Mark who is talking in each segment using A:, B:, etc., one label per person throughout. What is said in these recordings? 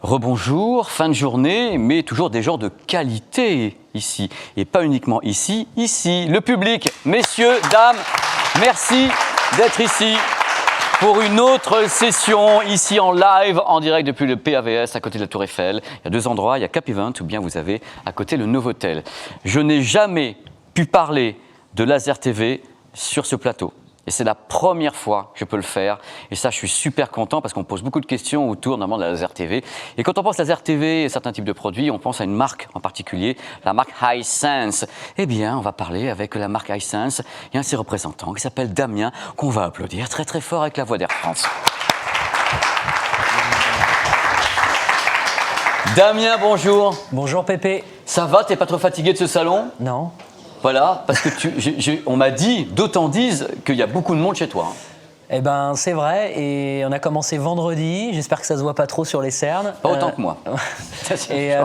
A: Rebonjour, fin de journée, mais toujours des gens de qualité ici. Et pas uniquement ici, le public. Messieurs, dames, merci d'être ici pour une autre session, ici en live, en direct depuis le PAVS, à côté de la Tour Eiffel. Il y a deux endroits, il y a Cap Event, ou bien vous avez à côté le Novotel. Je n'ai jamais pu parler de Laser TV sur ce plateau. Et c'est la première fois que je peux le faire. Et ça, je suis super content parce qu'on pose beaucoup de questions autour notamment de la Laser TV. Et quand on pense Laser TV et certains types de produits, on pense à une marque en particulier, la marque Hisense. Eh bien, on va parler avec la marque Hisense et un de ses représentants qui s'appelle Damien, qu'on va applaudir très très fort avec la voix d'Air France. Damien, bonjour.
B: Bonjour Pépé.
A: Ça va, t'es pas trop fatigué de ce salon?
B: Non.
A: Voilà, parce que on m'a dit, d'autant disent qu'il y a beaucoup de monde chez toi.
B: Eh ben c'est vrai, et on a commencé vendredi, j'espère que ça se voit pas trop sur les cernes.
A: Pas autant que moi.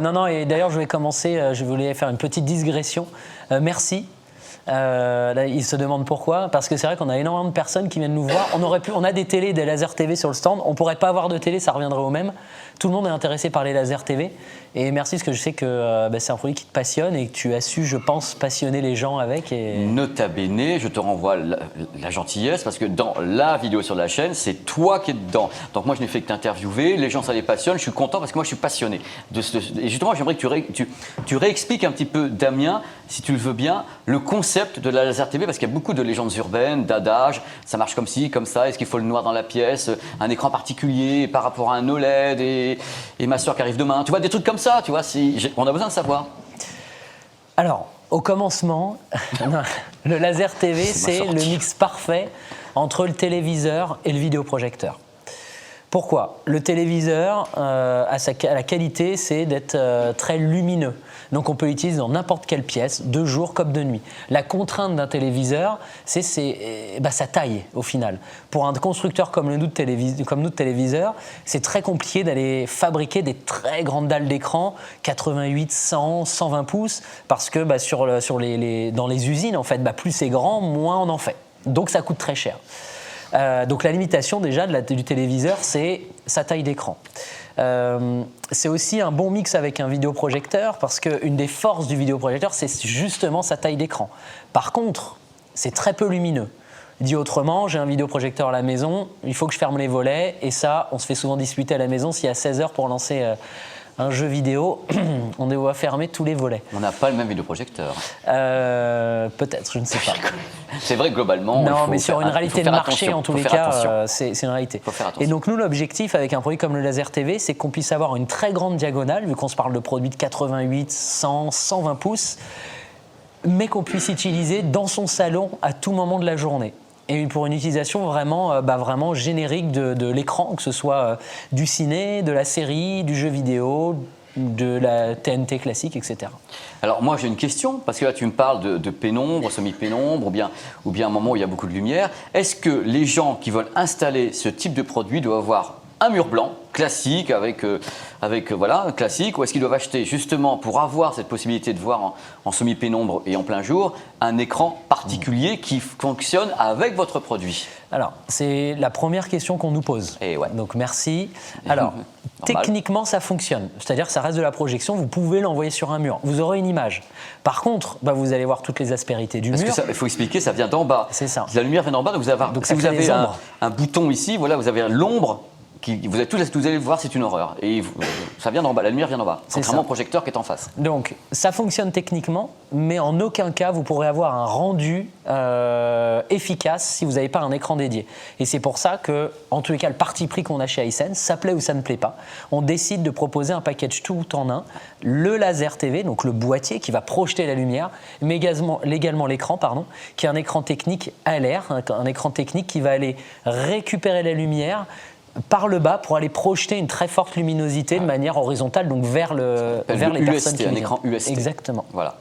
B: Non, et d'ailleurs je voulais faire une petite digression. Merci. Là, ils se demandent pourquoi, parce que c'est vrai qu'on a énormément de personnes qui viennent nous voir. On a des télés, des lasers TV sur le stand, on pourrait pas avoir de télé, ça reviendrait au même. Tout le monde est intéressé par les lasers TV. Et merci, parce que je sais que c'est un produit qui te passionne et que tu as su, je pense, passionner les gens avec.
A: Nota bene, je te renvoie la gentillesse, parce que dans la vidéo sur la chaîne, c'est toi qui es dedans. Donc moi, je n'ai fait que t'interviewer, les gens, ça les passionne, je suis content parce que moi, je suis passionné. Et justement, j'aimerais que tu réexpliques un petit peu, Damien, si tu le veux bien, le concept de la Laser TV, parce qu'il y a beaucoup de légendes urbaines, d'adages, ça marche comme ci, comme ça, est-ce qu'il faut le noir dans la pièce, un écran particulier par rapport à un OLED et ma soeur qui arrive demain, tu vois, des trucs comme ça, tu vois, on a besoin de savoir.
B: Alors, au commencement, le Laser TV, c'est le mix parfait entre le téléviseur et le vidéoprojecteur. Pourquoi? Le téléviseur a la qualité, c'est d'être très lumineux. Donc on peut l'utiliser dans n'importe quelle pièce, de jour comme de nuit. La contrainte d'un téléviseur, c'est sa taille au final. Pour un constructeur comme nous de téléviseurs, c'est très compliqué d'aller fabriquer des très grandes dalles d'écran, 88, 100, 120 pouces, parce que dans les usines, en fait, plus c'est grand, moins on en fait. Donc ça coûte très cher. Donc la limitation déjà du téléviseur, c'est sa taille d'écran. C'est aussi un bon mix avec un vidéoprojecteur, parce qu'une des forces du vidéoprojecteur, c'est justement sa taille d'écran. Par contre, c'est très peu lumineux. Dit autrement, j'ai un vidéoprojecteur à la maison, il faut que je ferme les volets, et ça, on se fait souvent disputer à la maison s'il y a 16 heures pour lancer un jeu vidéo, on doit fermer tous les volets.
A: On n'a pas le même vidéoprojecteur.
B: Peut-être, je ne sais pas.
A: C'est vrai globalement.
B: Non, mais sur une réalité de marché, en tous les cas, c'est une réalité.
A: Faut faire attention.
B: Et donc nous, l'objectif avec un produit comme le Laser TV, c'est qu'on puisse avoir une très grande diagonale, vu qu'on se parle de produits de 88, 100, 120 pouces, mais qu'on puisse utiliser dans son salon à tout moment de la journée. Et pour une utilisation vraiment générique de l'écran, que ce soit du ciné, de la série, du jeu vidéo, de la TNT classique, etc.
A: Alors moi j'ai une question, parce que là tu me parles de pénombre, semi-pénombre, ou bien un moment où il y a beaucoup de lumière. Est-ce que les gens qui veulent installer ce type de produit doivent avoir un mur blanc classique classique, ou est-ce qu'ils doivent acheter justement pour avoir cette possibilité de voir en semi-pénombre et en plein jour un écran particulier qui fonctionne avec votre produit?
B: Alors, c'est la première question qu'on nous pose.
A: Et ouais.
B: Donc merci. Alors, techniquement, ça fonctionne. C'est-à-dire que ça reste de la projection, vous pouvez l'envoyer sur un mur. Vous aurez une image. Par contre, vous allez voir toutes les aspérités du mur.
A: Parce qu'il faut expliquer, ça vient d'en bas.
B: C'est ça.
A: La lumière vient d'en bas, donc si vous avez un bouton ici, voilà, vous avez l'ombre. Vous allez voir, c'est une horreur. Et ça vient d'en bas, la lumière vient d'en bas. Contrairement au projecteur qui est en face.
B: Donc, ça fonctionne techniquement, mais en aucun cas, vous pourrez avoir un rendu efficace si vous n'avez pas un écran dédié. Et c'est pour ça que, en tous les cas, le parti pris qu'on a chez Hisense, ça plaît ou ça ne plaît pas, on décide de proposer un package tout en un, le Laser TV, donc le boîtier qui va projeter la lumière, mais également l'écran, qui est un écran technique à l'air, un écran technique qui va aller récupérer la lumière par le bas pour aller projeter une très forte luminosité de manière horizontale, donc vers les personnes qui viennent.
A: Un écran UST.
B: Exactement.
A: Voilà.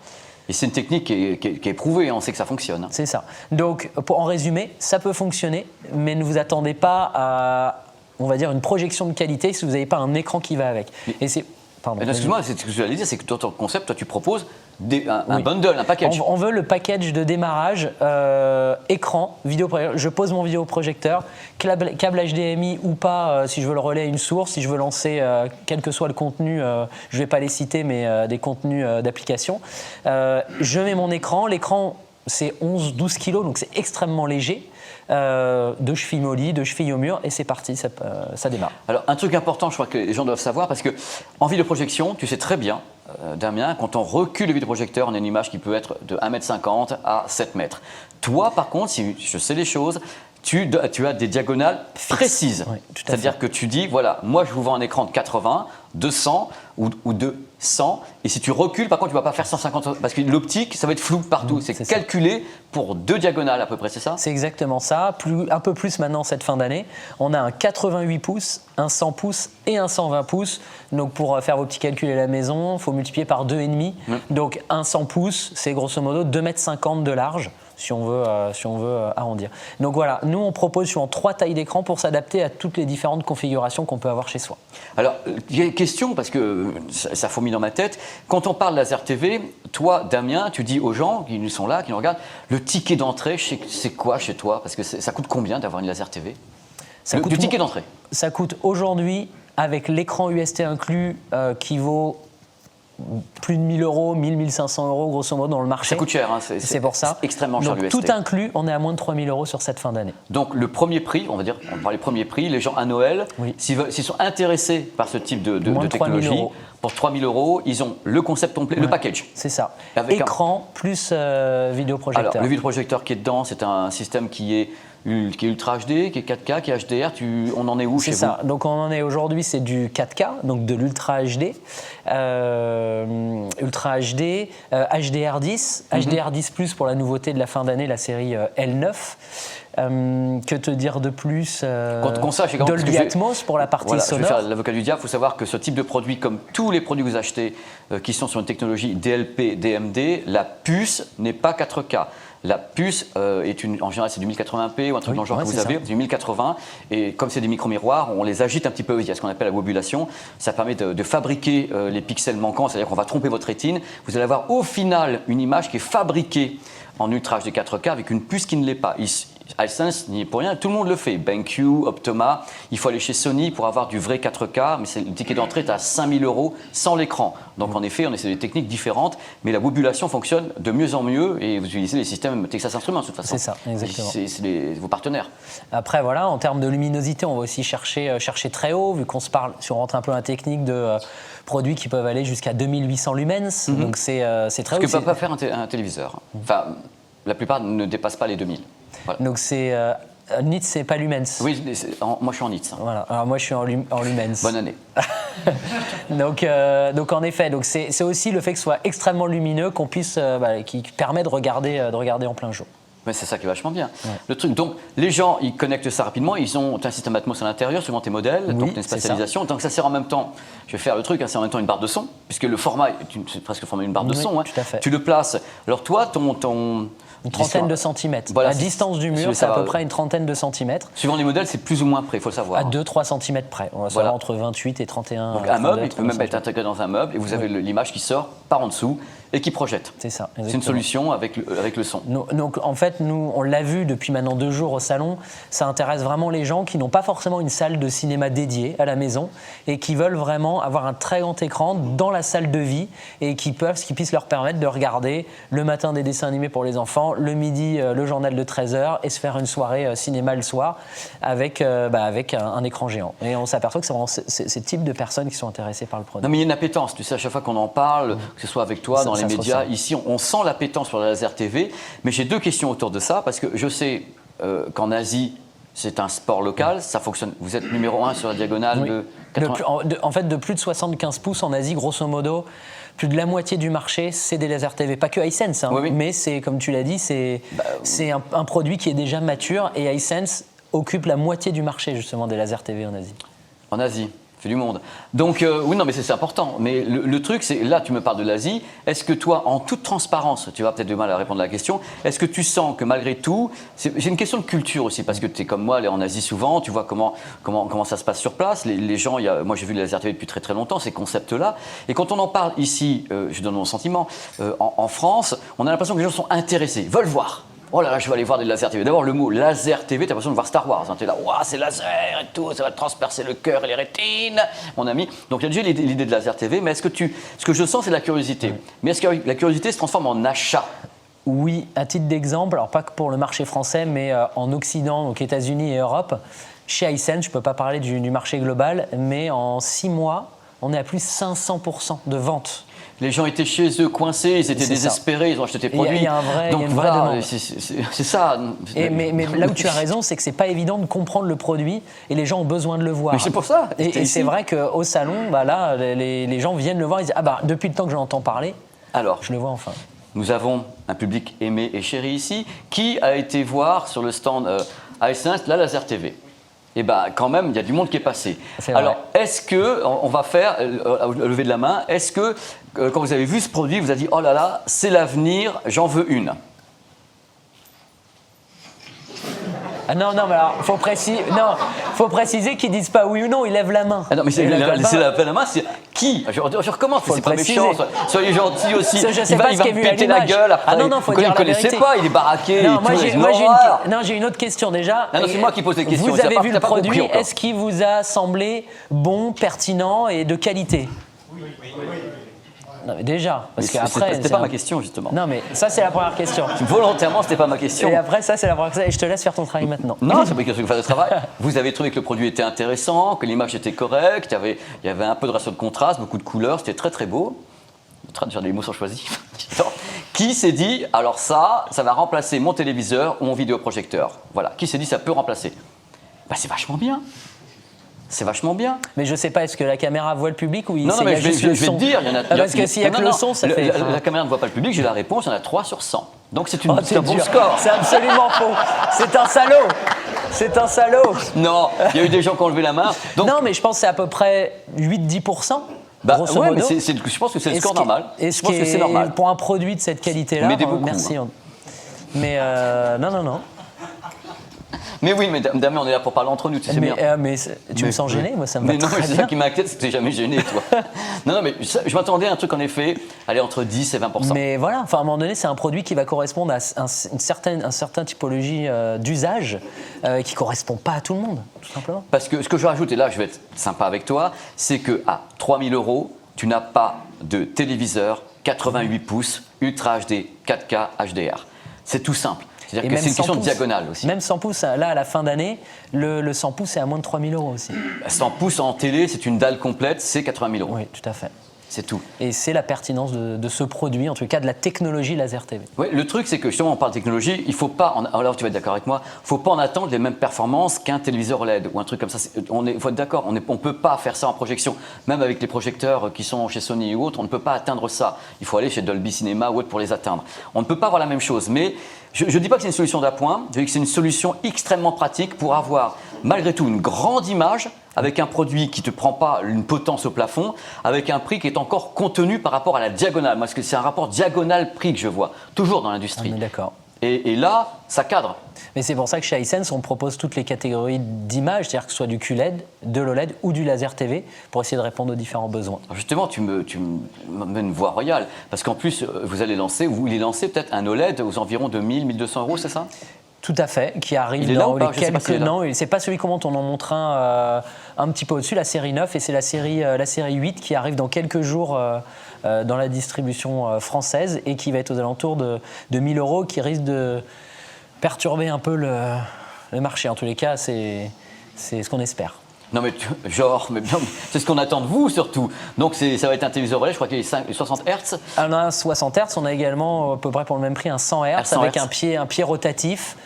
A: Et c'est une technique qui est prouvée, on sait que ça fonctionne.
B: C'est ça. Donc, en résumé, ça peut fonctionner, mais ne vous attendez pas à, on va dire, une projection de qualité si vous n'avez pas un écran qui va avec. Et c'est Pardon.
A: Excuse-moi, c'est ce que je voulais dire, c'est que dans ton concept, toi, tu proposes un bundle, un package.
B: On veut le package de démarrage, écran, vidéoprojecteur. Je pose mon vidéoprojecteur, câble HDMI ou pas, si je veux le relayer à une source, si je veux lancer, quel que soit le contenu, je ne vais pas les citer, mais des contenus d'application. Je mets mon écran. L'écran, c'est 11-12 kilos, donc c'est extrêmement léger. 2 chevilles mollies, 2 chevilles au mur, et c'est parti, ça démarre.
A: Alors, un truc important, je crois que les gens doivent savoir, parce que en vidéoprojection, tu sais très bien, Damien, quand on recule le vidéoprojecteur, on a une image qui peut être de 1,50 m à 7 mètres. Toi, par contre, si je sais les choses, tu as des diagonales précises.
B: Oui,
A: c'est-à-dire que tu dis, voilà, moi je vous vends un écran de 80, 200 ou de 100, et si tu recules, par contre, tu ne vas pas faire 150, parce que l'optique, ça va être flou partout. C'est calculé pour 2 diagonales à peu près, c'est ça?
B: C'est exactement ça, un peu plus maintenant cette fin d'année. On a un 88 pouces, un 100 pouces et un 120 pouces. Donc pour faire vos petits calculs à la maison, il faut multiplier par 2,5. Donc un 100 pouces, c'est grosso modo 2,50 m de large. Si on veut arrondir. Donc voilà, nous on propose suivant 3 tailles d'écran pour s'adapter à toutes les différentes configurations qu'on peut avoir chez soi.
A: Alors, il y a une question, parce que ça fourmille dans ma tête. Quand on parle laser TV, toi, Damien, tu dis aux gens qui sont là, qui nous regardent, le ticket d'entrée, c'est quoi chez toi? Parce que ça coûte combien d'avoir une laser TV? Du ticket d'entrée.
B: Ça coûte aujourd'hui, avec l'écran UST inclus, qui vaut plus de 1 000 euros, 1 000, 1 500 euros grosso modo dans le marché.
A: Ça coûte cher, hein,
B: c'est pour ça.
A: C'est extrêmement cher
B: l'UST.
A: l'UST.
B: Tout inclus, on est à moins de 3 000 euros sur cette fin d'année.
A: Donc le premier prix, on parle des premiers prix, les gens à Noël, s'ils sont intéressés par ce type de technologie, pour 3 000 euros, ils ont le concept complet, le package.
B: C'est ça. Écran plus vidéoprojecteur.
A: Alors le vidéoprojecteur qui est dedans, c'est un système qui est Ultra HD, qui est 4K, qui est HDR, on en est où chez vous?
B: C'est ça, donc on en est aujourd'hui, c'est du 4K, donc de l'Ultra HD, Ultra HD, HDR10, HDR10+, pour la nouveauté de la fin d'année, la série L9. Que te dire de plus? Dolby Atmos pour la partie sonore.
A: Je vais faire l'avocat du diable. Il faut savoir que ce type de produit, comme tous les produits que vous achetez qui sont sur une technologie DLP, DMD, la puce n'est pas 4K. La puce en général c'est du 1080p ou un truc dans le genre que vous avez, du 1080, et comme c'est des micro-miroirs, on les agite un petit peu, il y a ce qu'on appelle la wobulation, ça permet de fabriquer les pixels manquants, c'est-à-dire qu'on va tromper votre rétine, vous allez avoir au final une image qui est fabriquée en Ultra HD 4K avec une puce qui ne l'est pas. Hisense n'y est pour rien, tout le monde le fait. BenQ, Optoma, il faut aller chez Sony pour avoir du vrai 4K, mais le ticket d'entrée est à 5 000 euros sans l'écran. Donc en effet, on essaie des techniques différentes, mais la wobulation fonctionne de mieux en mieux et vous utilisez les systèmes Texas Instruments de toute façon.
B: C'est ça, exactement.
A: C'est vos partenaires.
B: Après voilà, en termes de luminosité, on va aussi chercher très haut, vu qu'on se parle, si on rentre un peu dans la technique de produits qui peuvent aller jusqu'à 2800 lumens, donc c'est très haut.
A: Ce que ne peut pas faire un téléviseur. Enfin, la plupart ne dépassent pas les 2000. Voilà.
B: Donc c'est nits, c'est pas lumens.
A: Oui, moi je suis en nits.
B: Voilà. Alors moi je suis en lumens.
A: Bonne année.
B: donc en effet, donc c'est aussi le fait que ce soit extrêmement lumineux qu'on puisse, qui permet de regarder en plein jour.
A: Mais c'est ça qui est vachement bien. Ouais. Le truc, donc les gens ils connectent ça rapidement, ils ont un système Atmos à l'intérieur suivant tes modèles, donc une spatialisation. Donc ça sert en même temps, je vais faire le truc, c'est en même temps une barre de son, puisque le format c'est presque le format d'une barre de son.
B: Tout à fait.
A: Tu le places. Alors toi,
B: une trentaine de centimètres.
A: Voilà,
B: à distance du mur, c'est à peu près une trentaine de centimètres.
A: Suivant les modèles, c'est plus ou moins près, il faut le savoir.
B: À 2-3 centimètres près. On va savoir entre 28 et 31.
A: Donc un meuble, il peut même être intégré dans un meuble, et vous avez l'image qui sort par en dessous et qui projette.
B: C'est ça.
A: C'est une solution avec le son.
B: Donc en fait, nous, on l'a vu depuis maintenant 2 jours au salon, ça intéresse vraiment les gens qui n'ont pas forcément une salle de cinéma dédiée à la maison et qui veulent vraiment avoir un très grand écran dans la salle de vie et qui puisse leur permettre de regarder le matin des dessins animés pour les enfants, le midi le journal de 13h et se faire une soirée cinéma le soir avec un écran géant. Et on s'aperçoit que c'est vraiment ce type de personnes qui sont intéressées par le produit.
A: Non mais il y a une appétence, tu sais, à chaque fois qu'on en parle, que ce soit avec toi, dans les médias, ici on sent l'appétence pour la laser TV, mais j'ai 2 questions autour de ça, parce que je sais qu'en Asie, c'est un sport local, ça fonctionne. Vous êtes numéro 1 sur la diagonale de 80...
B: En fait, de plus de 75 pouces en Asie, grosso modo, plus de la moitié du marché, c'est des lasers TV. Pas que Hisense, mais c'est, comme tu l'as dit, c'est un produit qui est déjà mature et Hisense occupe la moitié du marché, justement, des lasers TV en Asie.
A: En Asie. fait du monde. Donc, oui, non, mais c'est important. Mais le truc, c'est, là, tu me parles de l'Asie. Est-ce que toi, en toute transparence, tu vas peut-être du mal à répondre à la question, est-ce que tu sens que malgré tout, j'ai une question de culture aussi, parce que tu es comme moi, allé en Asie souvent, tu vois comment ça se passe sur place. Les gens, moi j'ai vu les laser TV depuis très très longtemps, ces concepts-là. Et quand on en parle ici, je donne mon sentiment, en France, on a l'impression que les gens sont intéressés, veulent voir. Oh là là, je vais aller voir des laser TV. D'abord, le mot laser TV, t'as l'impression de voir Star Wars. Hein. T'es là, waouh, c'est laser et tout, ça va transpercer le cœur et les rétines, mon ami. Donc, il y a déjà l'idée de laser TV, mais ce que je sens, c'est la curiosité. Mais est-ce que la curiosité se transforme en achat?
B: Oui, à titre d'exemple, alors pas que pour le marché français, mais en Occident, donc États-Unis et Europe, chez Hisense, je ne peux pas parler du marché global, mais en 6 mois, on est à plus 500% de ventes.
A: Les gens étaient chez eux, coincés, ils étaient désespérés, ils ont acheté tes produits.
B: Il y a une vraie demande.
A: C'est ça.
B: Mais là où tu as raison, c'est que c'est pas évident de comprendre le produit et les gens ont besoin de le voir.
A: Mais c'est pour ça.
B: Et c'est vrai qu'au salon, là, les gens viennent le voir, ils disent depuis le temps que j'en entends parler, alors, je le vois enfin.
A: Nous avons un public aimé et chéri ici. Qui a été voir sur le stand Hisense la laser TV? Eh bien, quand même, il y a du monde qui est passé. Alors, est-ce que, on va faire, lever de la main, est-ce que, quand vous avez vu ce produit, vous avez dit, oh là là, c'est l'avenir, j'en veux une?
B: Ah non, mais alors, faut préciser qu'ils disent pas oui ou non, ils lèvent la main.
A: Ah non, mais c'est la main, c'est qui? Je recommence, c'est pas méchant, soyez gentils aussi.
B: Il va me
A: péter la gueule après.
B: Ah non, faut dire la vérité.
A: Il ne connaissait pas, il est baraqué.
B: Non, j'ai une autre question déjà.
A: Non, c'est moi qui pose les questions.
B: Vous avez vu le produit, est-ce qu'il vous a semblé bon, pertinent et de qualité? Oui. Non, mais déjà, parce qu'après.
A: C'était pas ma question, justement.
B: Non, mais ça, c'est la première question.
A: Volontairement, c'était pas ma question.
B: Et après, ça, c'est la première question. Et je te laisse faire ton travail maintenant.
A: Non, c'est pas une question de faire le travail. Vous avez trouvé que le produit était intéressant, que l'image était correcte, il y avait un peu de ratio de contraste, beaucoup de couleurs, c'était très très beau. Je suis en train de faire des mots sans choisir. Qui s'est dit, alors ça va remplacer mon téléviseur ou mon vidéoprojecteur? Voilà. Qui s'est dit, ça peut remplacer? C'est vachement bien. C'est vachement bien.
B: Mais je sais pas, est-ce que la caméra voit le public ou
A: non, mais je vais te dire, il y en a.
B: Parce que s'il y a que le son, ça fait.
A: La caméra ne voit pas le public, j'ai la réponse, il y en a 3 sur 100. Donc c'est un bon score.
B: C'est absolument faux. C'est un salaud. C'est un salaud.
A: Non, il y a eu des gens qui ont levé la main. Donc...
B: Non, mais je pense que c'est à peu près 8-10%. Grosso modo.
A: Mais je pense que c'est le score normal. Je pense que c'est normal.
B: Pour un produit de cette qualité-là, merci. Hein. Mais non.
A: Mais oui, mais Damien, on est là pour parler entre nous, tu sais bien.
B: Mais tu me sens gêné, moi ça me va très bien.
A: Mais non, c'est ça qui m'inquiète, c'est que tu n'es jamais gêné, toi. non, mais je m'attendais à un truc, en effet, aller entre 10 et 20%.
B: Mais voilà, à un moment donné, c'est un produit qui va correspondre à une certaine typologie d'usage qui ne correspond pas à tout le monde, tout simplement.
A: Parce que ce que je rajoute, et là je vais être sympa avec toi, c'est qu'à 3 000 €, tu n'as pas de téléviseur 88 pouces, Ultra HD, 4K, HDR. C'est tout simple. C'est-à-dire que c'est une question de diagonale aussi.
B: Même 100 pouces, là, à la fin d'année, le 100 pouces, c'est à moins de 3 000 € aussi.
A: 100 pouces en télé, c'est une dalle complète, c'est 80 000 €.
B: Oui, tout à fait.
A: C'est tout.
B: Et c'est la pertinence de ce produit, en tout cas de la technologie laser TV.
A: Oui, le truc, c'est que justement, on parle de technologie, il ne faut pas, alors tu vas être d'accord avec moi, il ne faut pas en attendre les mêmes performances qu'un téléviseur OLED ou un truc comme ça. Il faut être d'accord, on ne peut pas faire ça en projection. Même avec les projecteurs qui sont chez Sony ou autres, on ne peut pas atteindre ça. Il faut aller chez Dolby Cinema ou autre pour les atteindre. On ne peut pas avoir la même chose. Mais je ne dis pas que c'est une solution d'appoint, je dis que c'est une solution extrêmement pratique pour avoir, malgré tout, une grande image avec un produit qui ne te prend pas une potence au plafond, avec un prix qui est encore contenu par rapport à la diagonale. Parce que c'est un rapport diagonale-prix que je vois, toujours dans l'industrie.
B: D'accord.
A: Et là, ça cadre.
B: Mais c'est pour ça que chez Hisense, on propose toutes les catégories d'images, c'est-à-dire que ce soit du QLED, de l'OLED ou du laser TV, pour essayer de répondre aux différents besoins.
A: Alors justement, tu me mets une voie royale, parce qu'en plus, vous voulez lancer peut-être un OLED aux environs de 1 000, 1 200 €, c'est ça?
B: Tout à fait, qui arrive dans les quelques... Non, c'est pas celui qu'on monte, on en montre un petit peu au-dessus, la série 9, et c'est la série 8 qui arrive dans quelques jours dans la distribution française et qui va être aux alentours de 1 000 €, qui risque de perturber un peu le marché. En tous les cas, c'est ce qu'on espère.
A: Non mais c'est ce qu'on attend de vous surtout. Donc ça va être un téléviseur OLED, je crois qu'il est 60 Hz.
B: On a un 60 Hz, on a également à peu près pour le même prix un 100 Hz avec un pied rotatif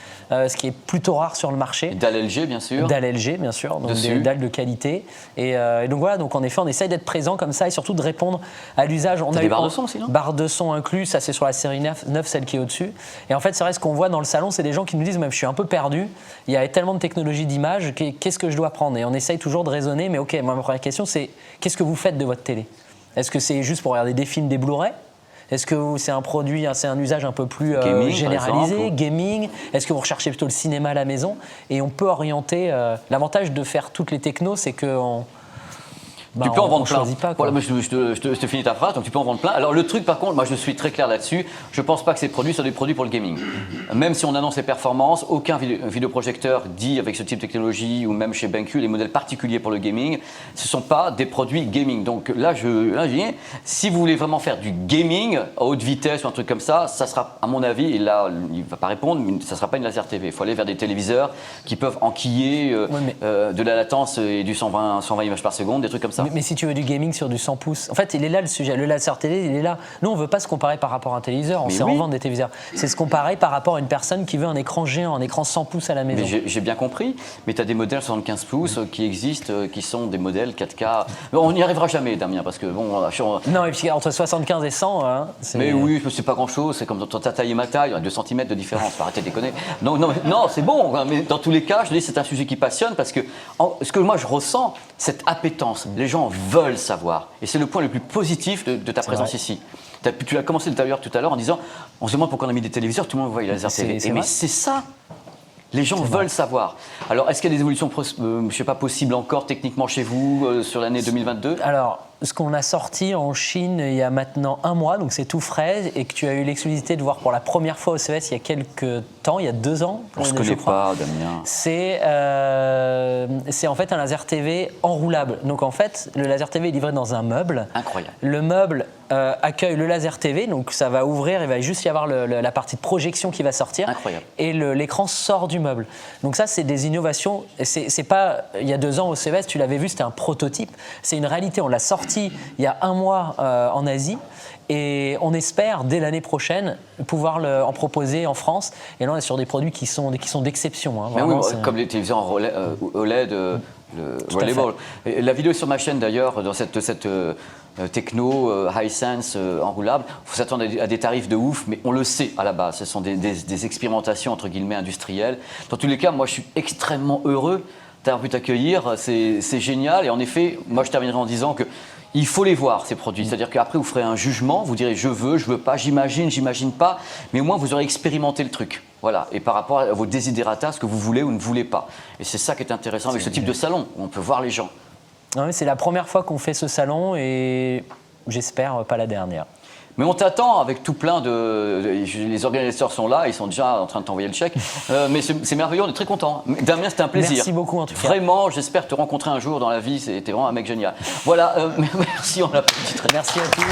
B: ce qui est plutôt rare sur le marché.
A: Dalles LG, bien sûr.
B: Dalles LG, bien sûr, donc
A: Dessus.
B: des dalles de qualité. Et donc voilà, donc en effet, on essaye d'être présent comme ça et surtout de répondre à l'usage. On
A: T'as
B: a
A: des
B: eu
A: barres de son aussi, non?
B: barres de son inclus, ça c'est sur la série 9, celle qui est au-dessus. Et en fait, c'est vrai, ce qu'on voit dans le salon, c'est des gens qui nous disent, même je suis un peu perdu, il y a tellement de technologies d'image, qu'est-ce que je dois prendre? Et on essaye toujours de raisonner, mais ok, moi ma première question c'est, qu'est-ce que vous faites de votre télé? Est-ce que c'est juste pour regarder des films, des Blu-ray? Est-ce que c'est un produit, c'est un usage un peu plus
A: Gaming,
B: généralisé,
A: par exemple.
B: Gaming? Est-ce que vous recherchez plutôt le cinéma à la maison? Et on peut orienter. L'avantage de faire toutes les technos, c'est que
A: Tu peux en vendre plein.
B: choisit pas, quoi.
A: Voilà, moi, je te finis ta phrase, donc tu peux en vendre plein. Alors le truc par contre, moi je suis très clair là-dessus, je pense pas que ces produits soient des produits pour le gaming. Même si on annonce les performances, aucun vidéoprojecteur dit avec ce type de technologie ou même chez BenQ, les modèles particuliers pour le gaming, ce ne sont pas des produits gaming. Donc là, je dis, si vous voulez vraiment faire du gaming à haute vitesse ou un truc comme ça sera à mon avis, et là il ne va pas répondre, mais ça ne sera pas une laser TV. Il faut aller vers des téléviseurs qui peuvent enquiller de la latence et du 120 images par seconde, des trucs comme ça.
B: Mais si tu veux du gaming sur du 100 pouces, en fait, il est là le sujet. Le laser télé, il est là. Nous, on ne veut pas se comparer par rapport à un téléviseur. On sait en vendre des téléviseurs. C'est se comparer par rapport à une personne qui veut un écran géant, un écran 100 pouces à la maison.
A: Mais j'ai bien compris. Mais tu as des modèles 75 pouces qui existent, qui sont des modèles 4K. Mais on n'y arrivera jamais, Damien, parce que bon.
B: Non, et puis entre 75 et 100, hein,
A: mais oui, c'est pas grand-chose. C'est comme dans ta taille et ma taille, il y a 2 cm de différence. Faut arrêter de déconner. Non, c'est bon. Mais dans tous les cas, je dis, c'est un sujet qui passionne parce que ce que moi je ressens, cette appétence. Les gens veulent savoir. Et c'est le point le plus positif de ta présence ici. Tu as commencé d'ailleurs tout à l'heure en disant, on se demande pourquoi on a mis des téléviseurs, tout le monde voit les laser TV. Mais c'est ça. Les gens veulent savoir. Alors, est-ce qu'il y a des évolutions, je sais pas, possibles encore techniquement chez vous sur l'année 2022 ?
B: Alors, ce qu'on a sorti en Chine il y a maintenant 1 mois, donc c'est tout frais, et que tu as eu l'exclusivité de voir pour la première fois au CES il y a quelques temps, il y a 2 ans.
A: On ne se connaît pas, Damien.
B: C'est en fait un laser TV enroulable. Donc en fait, le laser TV est livré dans un meuble.
A: Incroyable.
B: Le meuble accueille le laser TV, donc ça va ouvrir, il va juste y avoir la partie de projection qui va sortir.
A: Incroyable.
B: Et l'écran sort du meuble. Donc ça, c'est des innovations. C'est pas, il y a 2 ans au CES, tu l'avais vu, c'était un prototype. C'est une réalité, on l'a sorti il y a 1 mois en Asie. Et on espère, dès l'année prochaine, pouvoir en proposer en France. Et là, on est sur des produits qui sont d'exception. Hein,
A: oui, comme les téléviseurs en OLED, le Rollable. La vidéo est sur ma chaîne d'ailleurs, dans cette techno, Hisense, enroulable. Il faut s'attendre à des tarifs de ouf, mais on le sait à la base. Ce sont des expérimentations, entre guillemets, industrielles. Dans tous les cas, moi, je suis extrêmement heureux d'avoir pu t'accueillir. C'est génial. Et en effet, moi, je terminerai en disant que il faut les voir, ces produits. C'est-à-dire qu'après, vous ferez un jugement, vous direz je veux pas, j'imagine pas, mais au moins vous aurez expérimenté le truc. Voilà. Et par rapport à vos desiderata, ce que vous voulez ou ne voulez pas. Et c'est ça qui est intéressant avec ce type de salon, où on peut voir les gens.
B: C'est la première fois qu'on fait ce salon et j'espère pas la dernière.
A: Mais on t'attend avec tout plein les organisateurs sont là, ils sont déjà en train de t'envoyer le chèque. Mais c'est merveilleux, on est très contents. Damien, c'était un plaisir.
B: Merci beaucoup en tout cas.
A: Vraiment, j'espère te rencontrer un jour dans la vie, t'es vraiment un mec génial. Voilà, merci, on l'a petite.
B: Merci à tous.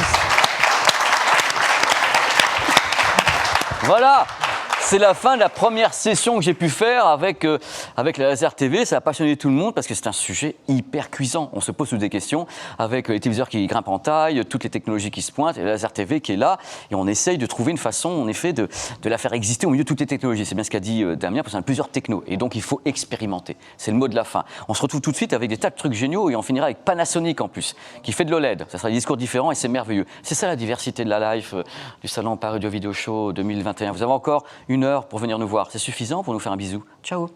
A: Voilà. C'est la fin de la première session que j'ai pu faire avec la laser TV. Ça a passionné tout le monde parce que c'est un sujet hyper cuisant. On se pose toutes des questions avec les téléviseurs qui grimpent en taille, toutes les technologies qui se pointent, et la laser TV qui est là. Et on essaye de trouver une façon, en effet, de la faire exister au milieu de toutes les technologies. C'est bien ce qu'a dit Damien, parce qu'on a plusieurs technos. Et donc, il faut expérimenter. C'est le mot de la fin. On se retrouve tout de suite avec des tas de trucs géniaux et on finira avec Panasonic en plus, qui fait de l'OLED. Ça sera des discours différents et c'est merveilleux. C'est ça la diversité de la life du Salon Paris Audio Video Show 2021. Vous avez encore 1 heure pour venir nous voir. C'est suffisant pour nous faire un bisou. Ciao.